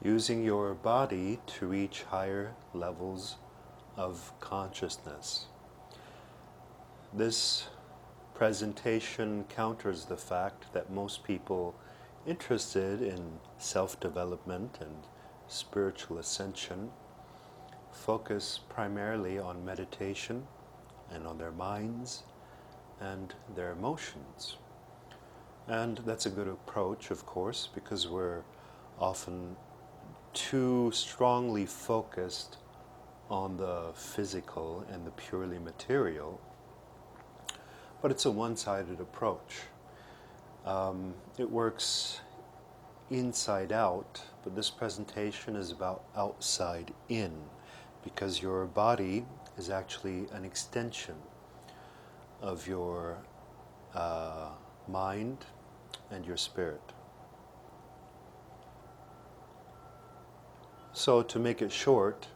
using your body to reach higher levels of consciousness. This presentation counters the fact that most people interested in self-development and spiritual ascension focus primarily on meditation and on their minds and their emotions. And that's a good approach, of course, because we're often too strongly focused on the physical and the purely material. But it's a one-sided approach. It works inside out, but this presentation is about outside in, because your body is actually an extension of your mind and your spirit. So to make it short,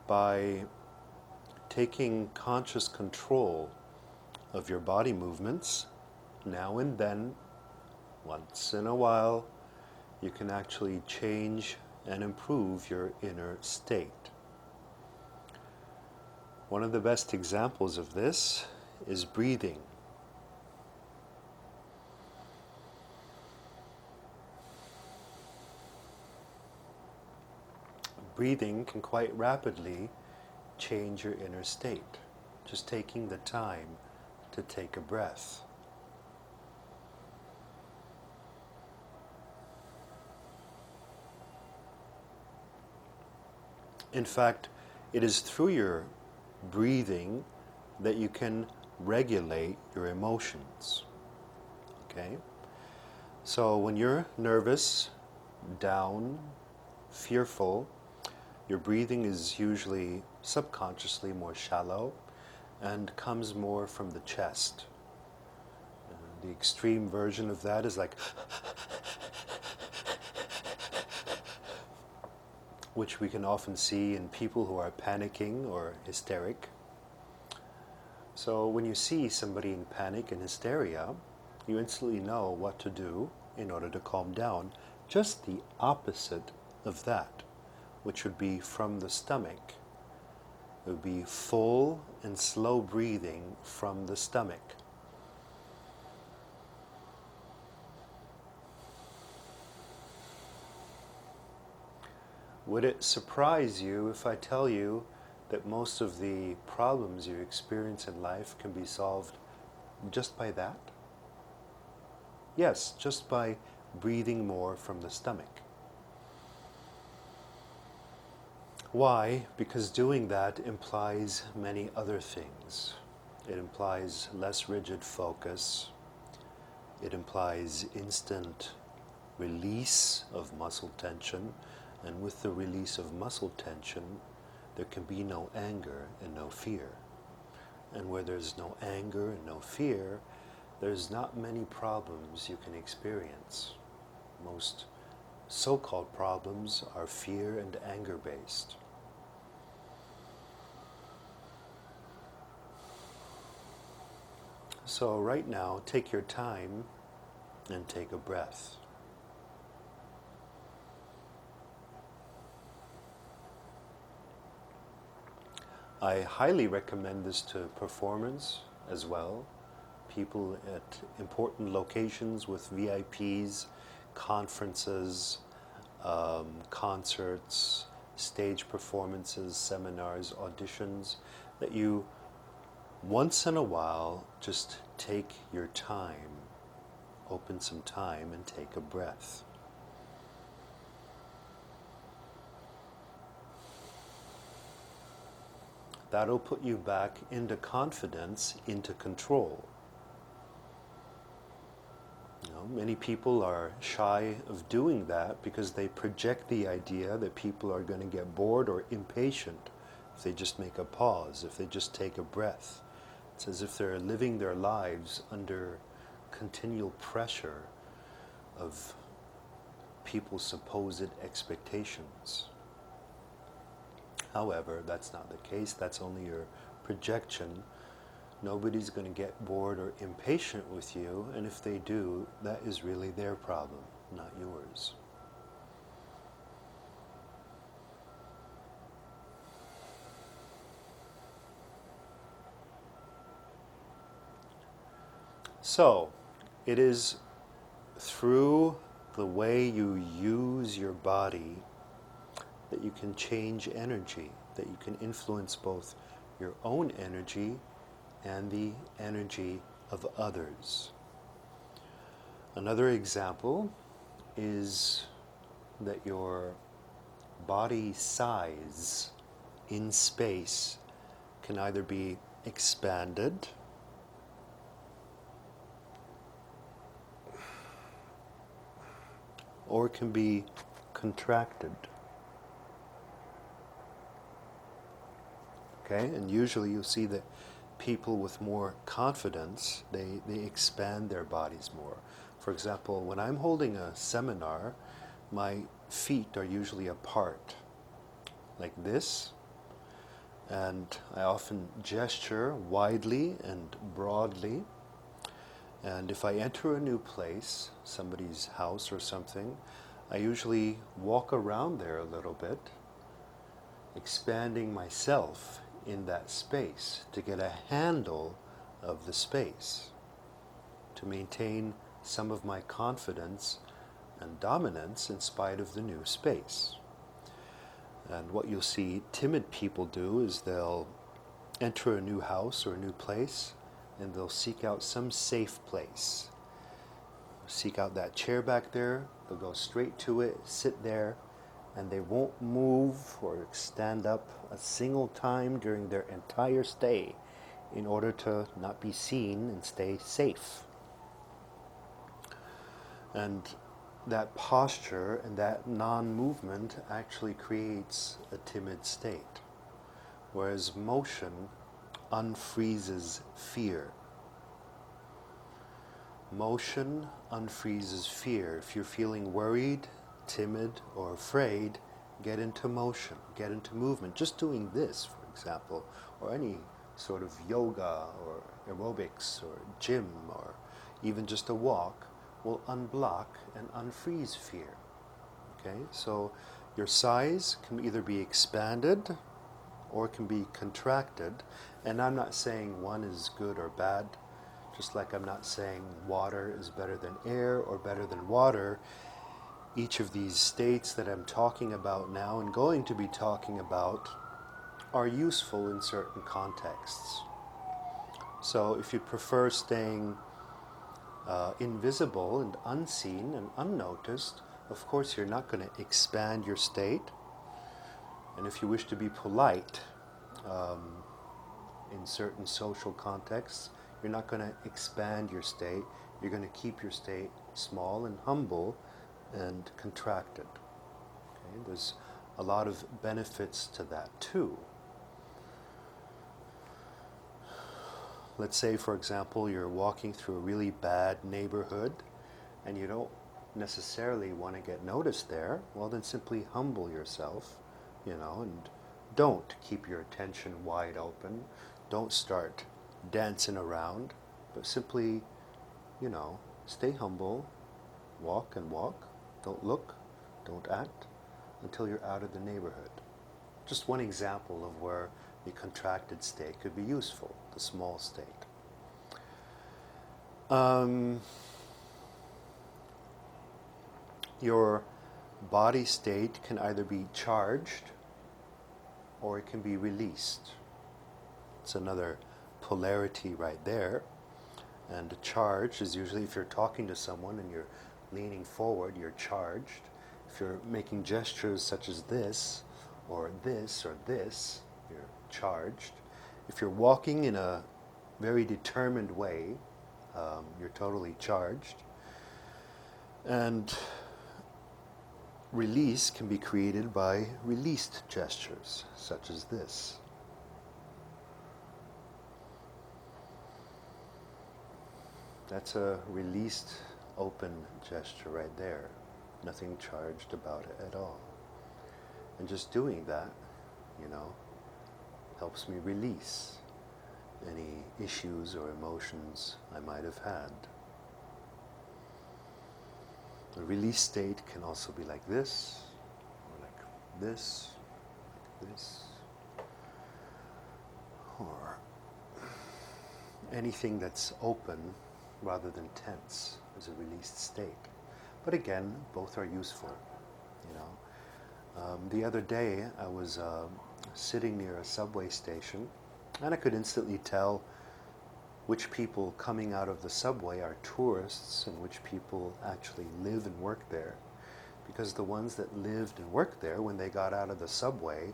by taking conscious control of your body movements, now and then, once in a while, you can actually change and improve your inner state. One of the best examples of this is breathing. Breathing can quite rapidly change your inner state, just taking the time to take a breath. In fact, it is through your breathing that you can regulate your emotions. Okay? So when you're nervous, down, fearful, your breathing is usually subconsciously more shallow and comes more from the chest. The extreme version of that is like which we can often see in people who are panicking or hysteric. So when you see somebody in panic and hysteria, you instantly know what to do in order to calm down. Just the opposite of that, which would be from the stomach. It would be full and slow breathing from the stomach. Would it surprise you if I tell you that most of the problems you experience in life can be solved just by that? Yes, just by breathing more from the stomach. Why? Because doing that implies many other things. It implies less rigid focus. It implies instant release of muscle tension. And with the release of muscle tension, there can be no anger and no fear. And where there's no anger and no fear, there's not many problems you can experience. Most so-called problems are fear and anger based. So right now, take your time and take a breath. I highly recommend this to performers as well, people at important locations with VIPs, conferences, concerts, stage performances, seminars, auditions, that you once in a while just take your time, open some time and take a breath. That'll put you back into confidence, into control. You know, many people are shy of doing that because they project the idea that people are going to get bored or impatient if they just make a pause, if they just take a breath. It's as if they're living their lives under continual pressure of people's supposed expectations. However, that's not the case. That's only your projection. Nobody's going to get bored or impatient with you, and if they do, that is really their problem, not yours. So, it is through the way you use your body that you can change energy, that you can influence both your own energy and the energy of others. Another example is that your body size in space can either be expanded or can be contracted. Okay, and usually you'll see that people with more confidence, they expand their bodies more. For example, when I'm holding a seminar, my feet are usually apart, like this, and I often gesture widely and broadly. And if I enter a new place, somebody's house or something, I usually walk around there a little bit, expanding myself in that space to get a handle of the space, to maintain some of my confidence and dominance in spite of the new space. And what you'll see timid people do is they'll enter a new house or a new place and they'll seek out some safe place. Seek out that chair back there, they'll go straight to it, sit there, and they won't move or stand up a single time during their entire stay in order to not be seen and stay safe. And that posture and that non-movement actually creates a timid state, whereas motion unfreezes fear. Motion unfreezes fear. If you're feeling worried, timid, or afraid, get into motion, get into movement. Just doing this, for example, or any sort of yoga or aerobics or gym or even just a walk will unblock and unfreeze fear. Okay, so your size can either be expanded or it can be contracted. And I'm not saying one is good or bad, just like I'm not saying water is better than air or better than water. Each of these states that I'm talking about now and going to be talking about are useful in certain contexts. So if you prefer staying invisible and unseen and unnoticed, of course you're not going to expand your state. And if you wish to be polite in certain social contexts, you're not going to expand your state. You're going to keep your state small and humble and contracted. Okay? There's a lot of benefits to that too. Let's say, for example, you're walking through a really bad neighborhood and you don't necessarily want to get noticed there. Well, then simply humble yourself, and don't keep your attention wide open. Don't start dancing around, but simply, stay humble, walk and walk. Don't look, don't act until you're out of the neighborhood. Just one example of where the contracted state could be useful, the small state. Your body state can either be charged or it can be released. It's another polarity right there. And a charge is usually if you're talking to someone and you're leaning forward, you're charged. If you're making gestures such as this, or this, you're charged. If you're walking in a very determined way, you're totally charged. And release can be created by released gestures, such as this. That's a released, open gesture right there. Nothing charged about it at all. And just doing that, helps me release any issues or emotions I might have had. The release state can also be like this, or like this, or anything that's open rather than tense as a released state. But again, both are useful, you know. The other day I was sitting near a subway station, and I could instantly tell which people coming out of the subway are tourists and which people actually live and work there. Because the ones that lived and worked there, when they got out of the subway,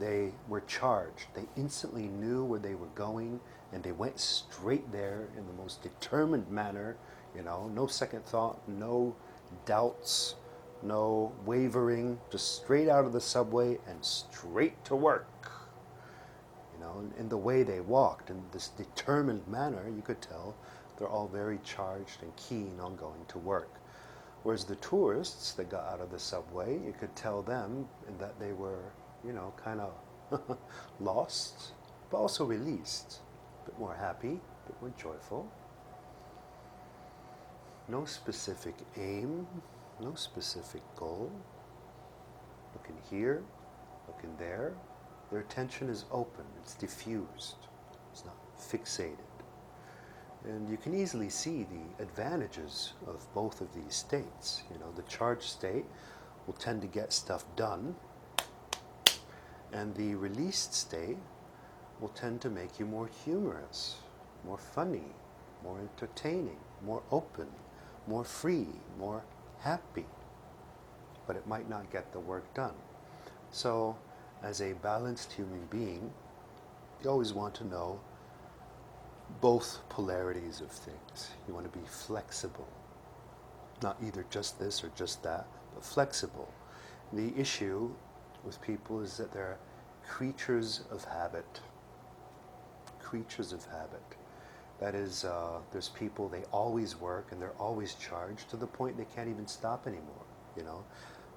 they were charged. They instantly knew where they were going, and they went straight there in the most determined manner, you know, no second thought, no doubts, no wavering, just straight out of the subway and straight to work. You know, in the way they walked, in this determined manner, you could tell they're all very charged and keen on going to work. Whereas the tourists that got out of the subway, you could tell them that they were, you know, kind of lost, but also released, a bit more happy, a bit more joyful. No specific aim, no specific goal. Looking here, looking there. Their attention is open, it's diffused, it's not fixated. And you can easily see the advantages of both of these states. You know, the charged state will tend to get stuff done, and the released state will tend to make you more humorous, more funny, more entertaining, more open, more free, more happy. But it might not get the work done. So, as a balanced human being, you always want to know both polarities of things. You want to be flexible. Not either just this or just that, but flexible. The issue with people is that they're creatures of habit. Creatures of habit. That is, there's people, they always work and they're always charged to the point they can't even stop anymore, you know.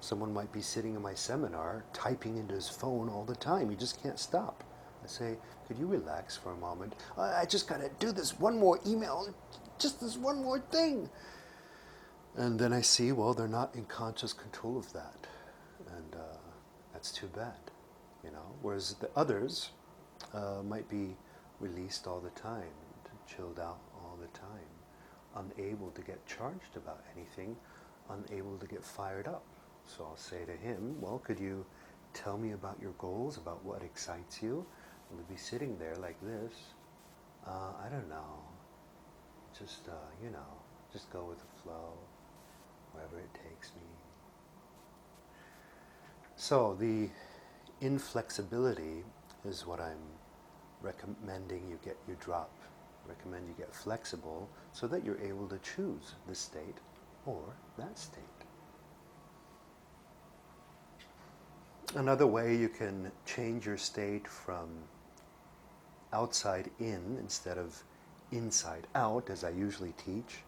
Someone might be sitting in my seminar typing into his phone all the time. He just can't stop. I say, could you relax for a moment? I just got to do this one more email, just this one more thing. And then I see, well, they're not in conscious control of that. And that's too bad, you know. Whereas the others might be released all the time, chilled out all the time, unable to get charged about anything, unable to get fired up. So I'll say to him, well, could you tell me about your goals, about what excites you? And we'll be sitting there like this. I don't know. Just, you know, just go with the flow, wherever it takes me. So the inflexibility is what I'm recommending you drop. Recommend you get flexible so that you're able to choose this state or that state. Another way you can change your state from outside in instead of inside out, as I usually teach,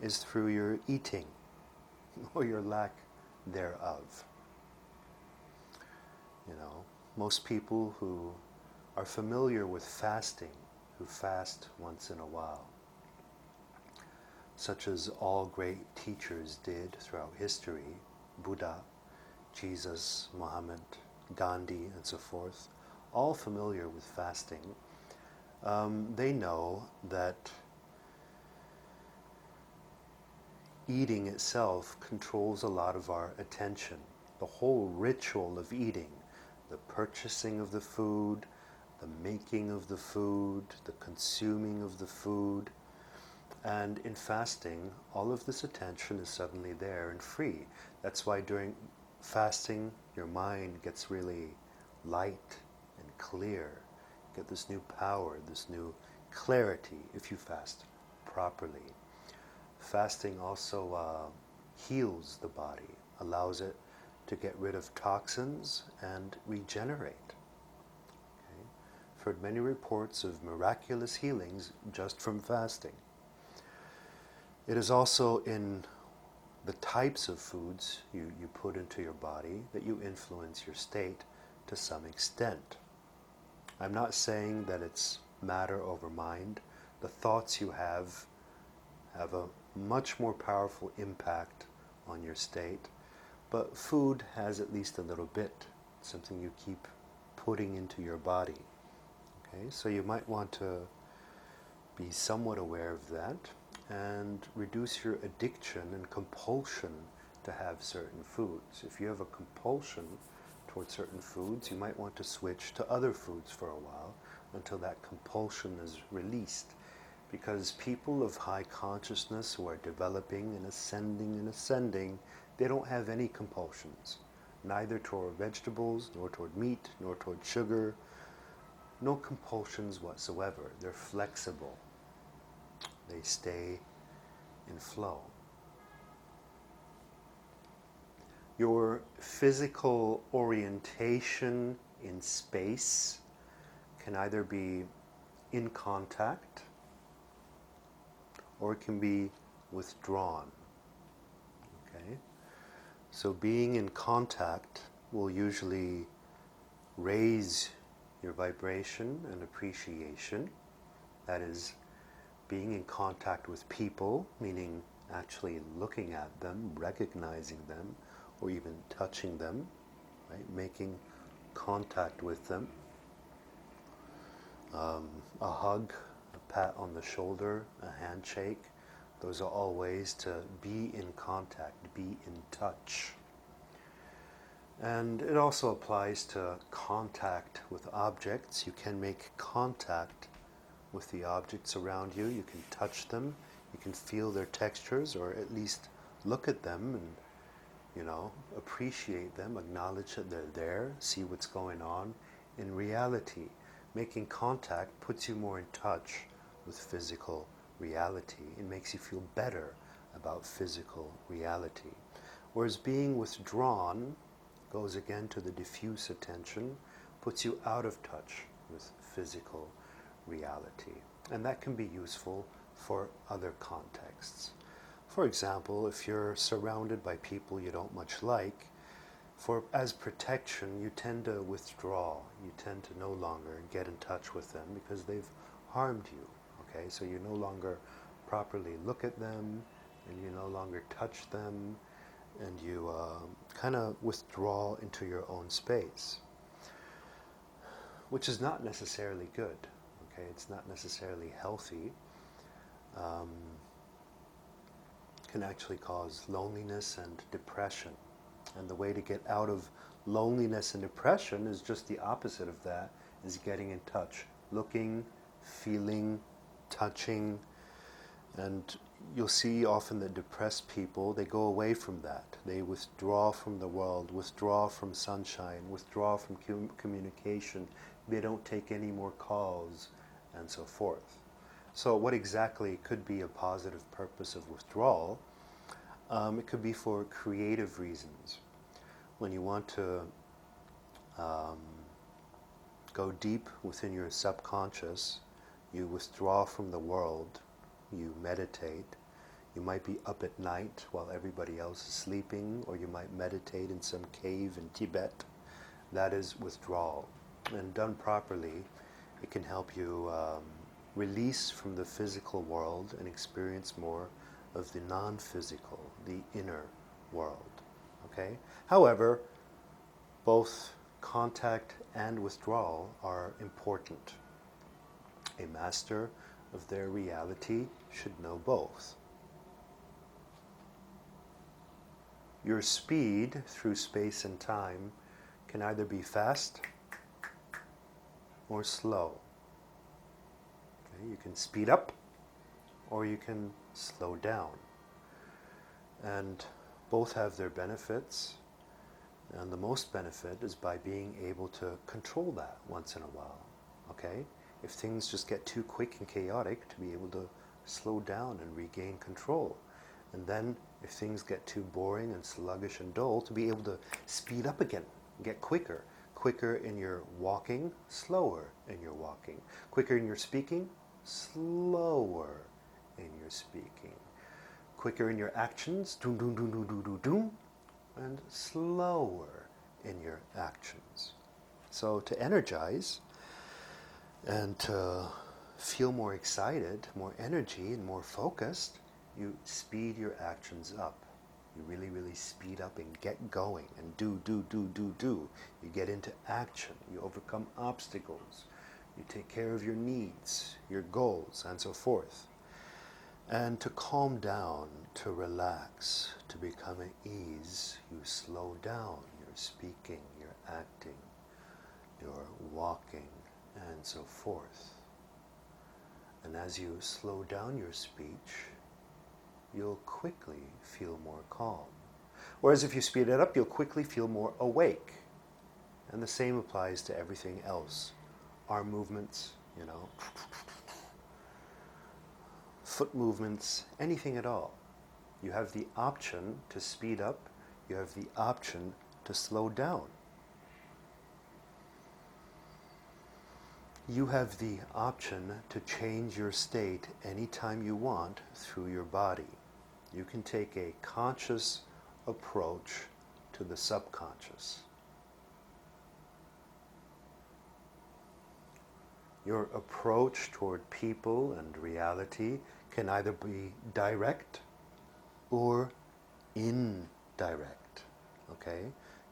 is through your eating or your lack thereof. You know, most people who are familiar with fasting, who fast once in a while, such as all great teachers did throughout history, Buddha, Jesus, Muhammad, Gandhi, and so forth, all familiar with fasting, they know that eating itself controls a lot of our attention. The whole ritual of eating, the purchasing of the food, the making of the food, the consuming of the food, and in fasting, all of this attention is suddenly there and free. That's why during fasting, your mind gets really light and clear. You get this new power, this new clarity if you fast properly. Fasting also heals the body, allows it to get rid of toxins and regenerate. Okay? I've heard many reports of miraculous healings just from fasting. It is also in the types of foods you put into your body that you influence your state to some extent. I'm not saying that it's matter over mind. The thoughts you have a much more powerful impact on your state, but food has at least a little bit, something you keep putting into your body. Okay, so you might want to be somewhat aware of that. and reduce your addiction and compulsion to have certain foods. If you have a compulsion towards certain foods, you might want to switch to other foods for a while until that compulsion is released. Because people of high consciousness who are developing and ascending, they don't have any compulsions, neither toward vegetables, nor toward meat, nor toward sugar. No compulsions whatsoever. They're flexible. They stay in flow. Your physical orientation in space can either be in contact or it can be withdrawn. Okay? So being in contact will usually raise your vibration and appreciation. That is, being in contact with people, meaning actually looking at them, recognizing them, or even touching them, right? Making contact with them. A hug, a pat on the shoulder, a handshake, those are all ways to be in contact, be in touch. And it also applies to contact with objects. You can make contact with the objects around you. You can touch them. You can feel their textures, or at least look at them and, appreciate them, acknowledge that they're there, see what's going on. In reality, making contact puts you more in touch with physical reality. It makes you feel better about physical reality. Whereas being withdrawn goes again to the diffuse attention, puts you out of touch with physical reality. And that can be useful for other contexts. For example, if you're surrounded by people you don't much like, as protection, you tend to withdraw. You tend to no longer get in touch with them because they've harmed you. Okay, so you no longer properly look at them, and you no longer touch them, and you kind of withdraw into your own space, which is not necessarily good. Okay, it's not necessarily healthy. Can actually cause loneliness and depression. And the way to get out of loneliness and depression is just the opposite of that, is getting in touch, looking, feeling, touching. And you'll see often that depressed people, they go away from that. They withdraw from the world, withdraw from sunshine, withdraw from communication. They don't take any more calls, and so forth. So what exactly could be a positive purpose of withdrawal? It could be for creative reasons. When you want to go deep within your subconscious, you withdraw from the world, you meditate. You might be up at night while everybody else is sleeping, or you might meditate in some cave in Tibet. That is withdrawal. And done properly, it can help you release from the physical world and experience more of the non-physical, the inner world. Okay? However, both contact and withdrawal are important. A master of their reality should know both. Your speed through space and time can either be fast or slow. Okay? You can speed up or you can slow down. And both have their benefits. And the most benefit is by being able to control that once in a while. Okay? If things just get too quick and chaotic, to be able to slow down and regain control. And then if things get too boring and sluggish and dull, to be able to speed up again, get quicker. Quicker in your walking, slower in your walking. Quicker in your speaking, slower in your speaking. Quicker in your actions, doom, doom, doom, doom, doom, doom, doom, and slower in your actions. So to energize and to feel more excited, more energy, and more focused, you speed your actions up. You really, really speed up and get going and do. You get into action. You overcome obstacles. You take care of your needs, your goals, and so forth. And to calm down, to relax, to become at ease, you slow down your speaking, your acting, your walking, and so forth. And as you slow down your speech, you'll quickly feel more calm. Whereas if you speed it up, you'll quickly feel more awake. And the same applies to everything else. Arm movements, foot movements, anything at all. You have the option to speed up, you have the option to slow down. You have the option to change your state anytime you want through your body. You can take a conscious approach to the subconscious. Your approach toward people and reality can either be direct or indirect, okay?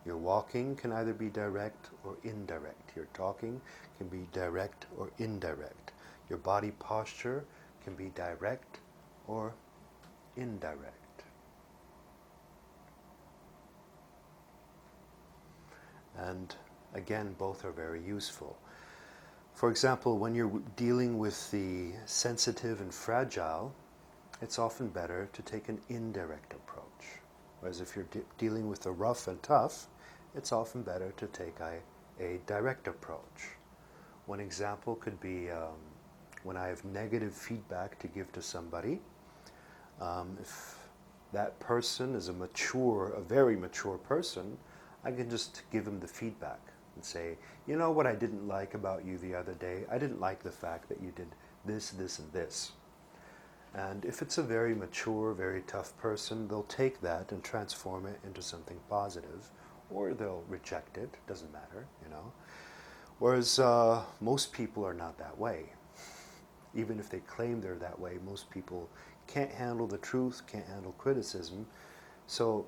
Your walking can either be direct or indirect. Your talking can be direct or indirect. Your body posture can be direct or indirect. And again, both are very useful. For example, when you're dealing with the sensitive and fragile, it's often better to take an indirect approach. Whereas if you're dealing with the rough and tough, it's often better to take a direct approach. One example could be when I have negative feedback to give to somebody. If that person is a very mature person, I can just give them the feedback and say, you know what I didn't like about you the other day? I didn't like the fact that you did this, this, and this. And if it's a very mature, very tough person, they'll take that and transform it into something positive, or they'll reject it, doesn't matter, Whereas most people are not that way. Even if they claim they're that way, most people can't handle the truth, can't handle criticism. So,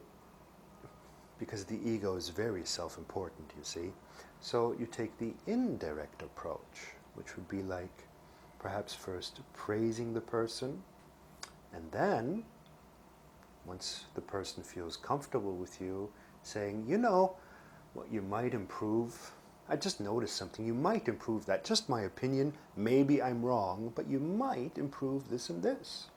because the ego is very self-important, you see. So you take the indirect approach, which would be like perhaps first praising the person, and then, once the person feels comfortable with you, saying, what you might improve, I just noticed something, you might improve that, just my opinion, maybe I'm wrong, but you might improve this and this.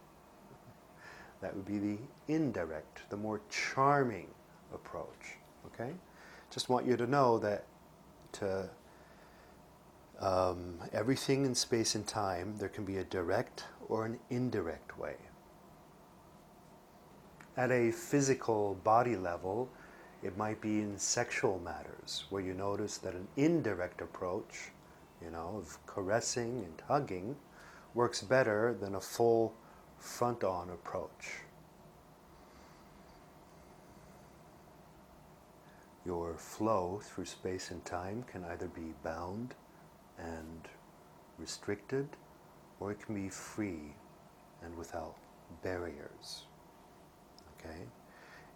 That would be the indirect, the more charming approach, okay? Just want you to know that everything in space and time, there can be a direct or an indirect way. At a physical body level, it might be in sexual matters, where you notice that an indirect approach, of caressing and hugging, works better than a full front-on approach. Your flow through space and time can either be bound and restricted, or it can be free and without barriers. Okay?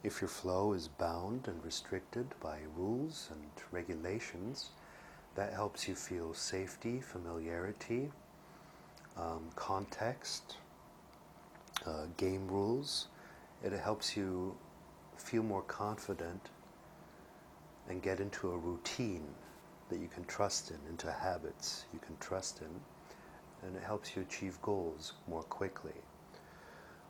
If your flow is bound and restricted by rules and regulations, that helps you feel safety, familiarity, context, game rules. It helps you feel more confident and get into a routine that you can trust in, into habits you can trust in, and it helps you achieve goals more quickly.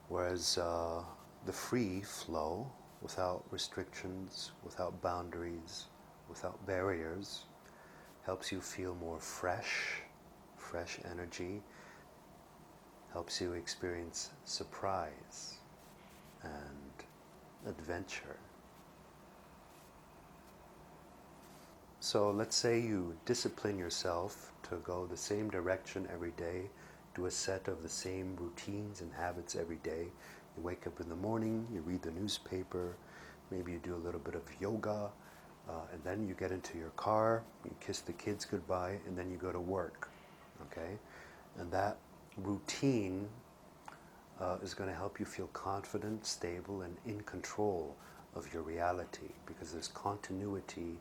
Whereas the free flow, without restrictions, without boundaries, without barriers, helps you feel more fresh energy, helps you experience surprise and adventure. So let's say you discipline yourself to go the same direction every day, do a set of the same routines and habits every day. You wake up in the morning, you read the newspaper, maybe you do a little bit of yoga, and then you get into your car, you kiss the kids goodbye, and then you go to work, okay? And that routine is going to help you feel confident, stable, and in control of your reality, because there's continuity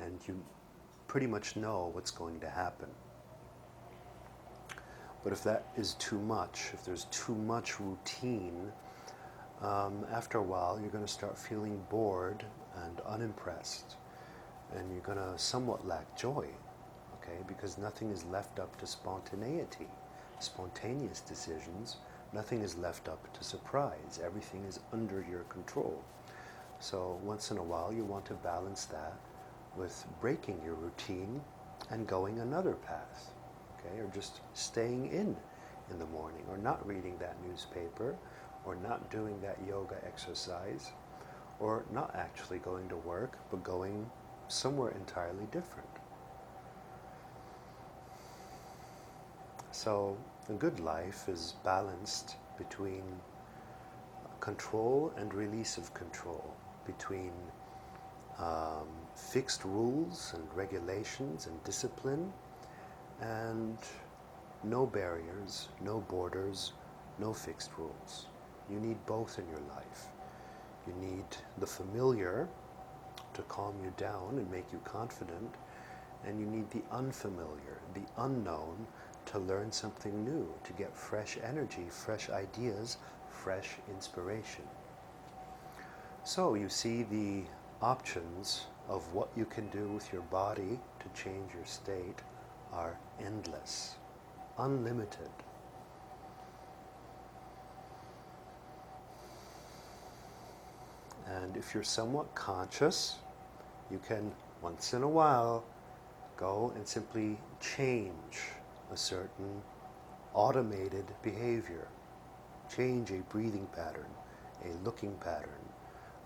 and you pretty much know what's going to happen. But if that is too much, if there's too much routine, after a while you're going to start feeling bored and unimpressed, and you're going to somewhat lack joy, okay? Because nothing is left up to spontaneity, spontaneous decisions. Nothing is left up to surprise. Everything is under your control. So once in a while you want to balance that with breaking your routine and going another path, okay? Or just staying in the morning, or not reading that newspaper, or not doing that yoga exercise, or not actually going to work, but going somewhere entirely different. So a good life is balanced between control and release of control, between fixed rules and regulations and discipline, and no barriers, no borders, no fixed rules. You need both in your life. You need the familiar to calm you down and make you confident, and you need the unfamiliar, the unknown, to learn something new, to get fresh energy, fresh ideas, fresh inspiration. So you see, the options of what you can do with your body to change your state are endless, unlimited. And if you're somewhat conscious, you can, once in a while, go and simply change a certain automated behavior. Change a breathing pattern, a looking pattern,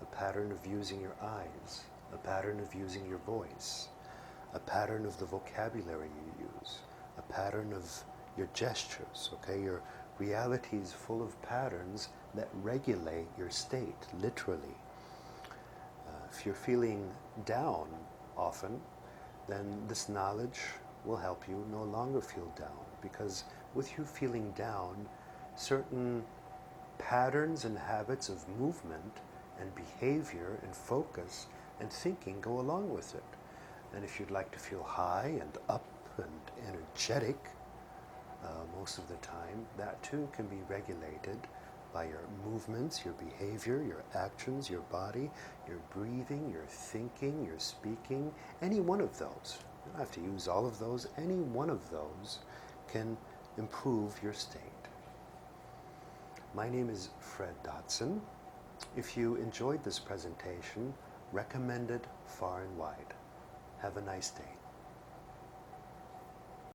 a pattern of using your eyes, a pattern of using your voice, a pattern of the vocabulary you use, a pattern of your gestures, okay? Your reality is full of patterns that regulate your state, literally. If you're feeling down often, then this knowledge will help you no longer feel down, because with you feeling down, certain patterns and habits of movement and behavior and focus and thinking go along with it. And if you'd like to feel high and up and energetic most of the time, that too can be regulated by your movements, your behavior, your actions, your body, your breathing, your thinking, your speaking, any one of those. You don't have to use all of those. Any one of those can improve your state. My name is Fred Dodson. If you enjoyed this presentation, recommend it far and wide. Have a nice day.